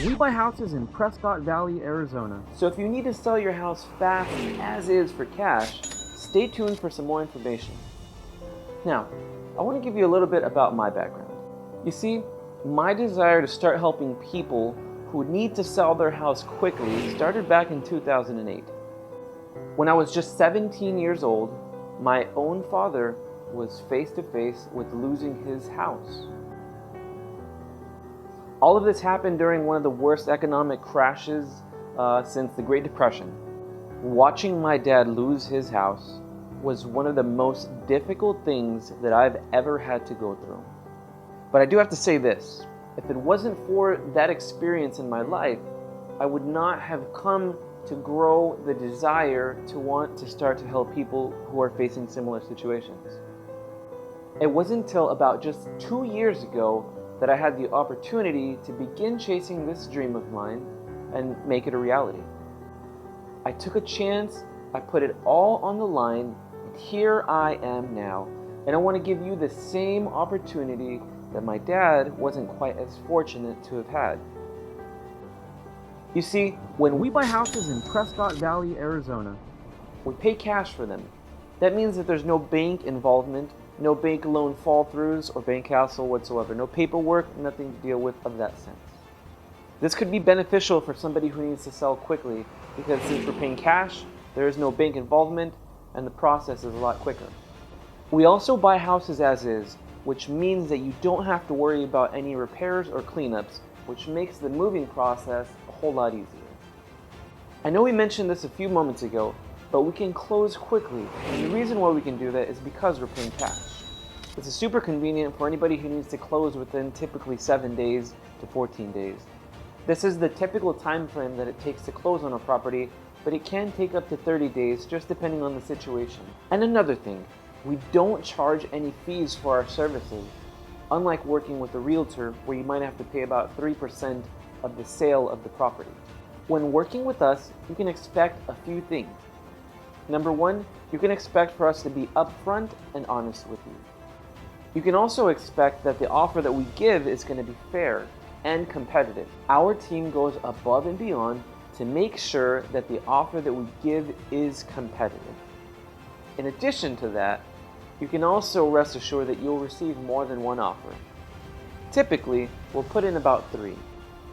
We buy houses in Prescott Valley, Arizona. So if you need to sell your house fast as is for cash, stay tuned for some more information. Now, I want to give you a little bit about my background. You see, my desire to start helping people who need to sell their house quickly started back in 2008. When I was just 17 years old, my own father was face to face with losing his house. All of this happened during one of the worst economic crashes since the Great Depression. Watching my dad lose his house was one of the most difficult things that I've ever had to go through. But I do have to say this, if it wasn't for that experience in my life, I would not have come to grow the desire to want to start to help people who are facing similar situations. It wasn't until about just 2 years ago that I had the opportunity to begin chasing this dream of mine and make it a reality. I took a chance, I put it all on the line, and here I am now. And I want to give you the same opportunity that my dad wasn't quite as fortunate to have had. You see, when we buy houses in Prescott Valley, Arizona, we pay cash for them. That means that there's no bank involvement, no bank loan fall-throughs or bank hassle whatsoever. No paperwork, nothing to deal with of that sense. This could be beneficial for somebody who needs to sell quickly because since we're paying cash, there is no bank involvement and the process is a lot quicker. We also buy houses as is, which means that you don't have to worry about any repairs or cleanups, which makes the moving process a whole lot easier. I know we mentioned this a few moments ago, but we can close quickly, and the reason why we can do that is because we're paying cash. This is super convenient for anybody who needs to close within typically 7 days to 14 days. This is the typical time frame that it takes to close on a property, but it can take up to 30 days just depending on the situation. And another thing, we don't charge any fees for our services, unlike working with a realtor where you might have to pay about 3% of the sale of the property. When working with us, you can expect a few things. Number one, you can expect for us to be upfront and honest with you. You can also expect that the offer that we give is going to be fair and competitive. Our team goes above and beyond to make sure that the offer that we give is competitive. In addition to that, you can also rest assured that you'll receive more than one offer. Typically, we'll put in about 3,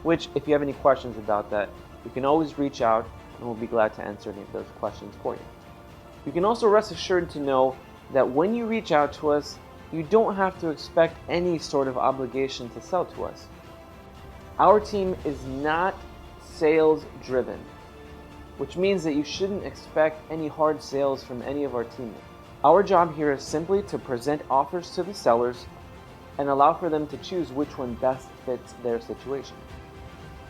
which if you have any questions about that, you can always reach out and we'll be glad to answer any of those questions for you. You can also rest assured to know that when you reach out to us, you don't have to expect any sort of obligation to sell to us. Our team is not sales driven, which means that you shouldn't expect any hard sales from any of our teammates. Our job here is simply to present offers to the sellers and allow for them to choose which one best fits their situation.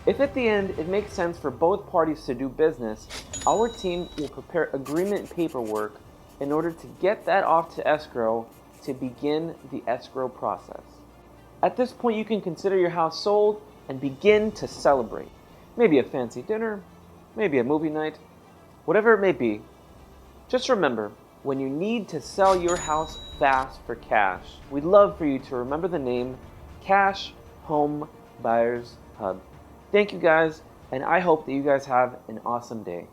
If at the end it makes sense for both parties to do business, our team will prepare agreement paperwork in order to get that off to escrow to begin the escrow process. At this point, you can consider your house sold and begin to celebrate. Maybe a fancy dinner, maybe a movie night, whatever it may be. Just remember, when you need to sell your house fast for cash, we'd love for you to remember the name Cash Home Buyers Hub. Thank you guys, and I hope that you guys have an awesome day.